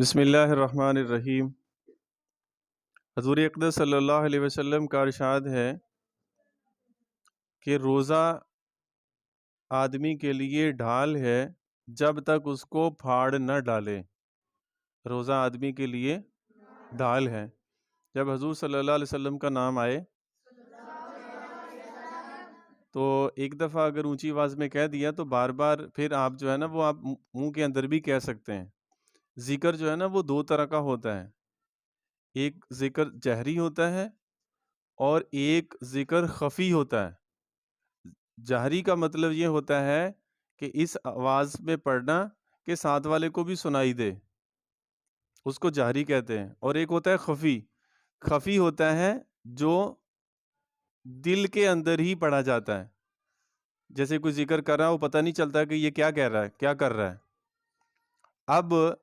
بسم اللہ الرحمن الرحیم۔ حضور اقدس صلی اللہ علیہ وسلم کا ارشاد ہے کہ روزہ آدمی کے لیے ڈھال ہے جب تک اس کو پھاڑ نہ ڈالے۔ روزہ آدمی کے لیے ڈھال ہے۔ جب حضور صلی اللہ علیہ وسلم کا نام آئے تو ایک دفعہ اگر اونچی آواز میں کہہ دیا تو بار بار پھر آپ جو ہے نا وہ آپ منہ کے اندر بھی کہہ سکتے ہیں۔ ذکر جو ہے نا وہ دو طرح کا ہوتا ہے، ایک ذکر جہری ہوتا ہے اور ایک ذکر خفی ہوتا ہے۔ جہری کا مطلب یہ ہوتا ہے کہ اس آواز میں پڑھنا کہ ساتھ والے کو بھی سنائی دے، اس کو جہری کہتے ہیں۔ اور ایک ہوتا ہے خفی۔ خفی ہوتا ہے جو دل کے اندر ہی پڑھا جاتا ہے، جیسے کوئی ذکر کر رہا ہے وہ پتہ نہیں چلتا کہ یہ کیا کہہ رہا ہے، کیا کر رہا ہے۔ اب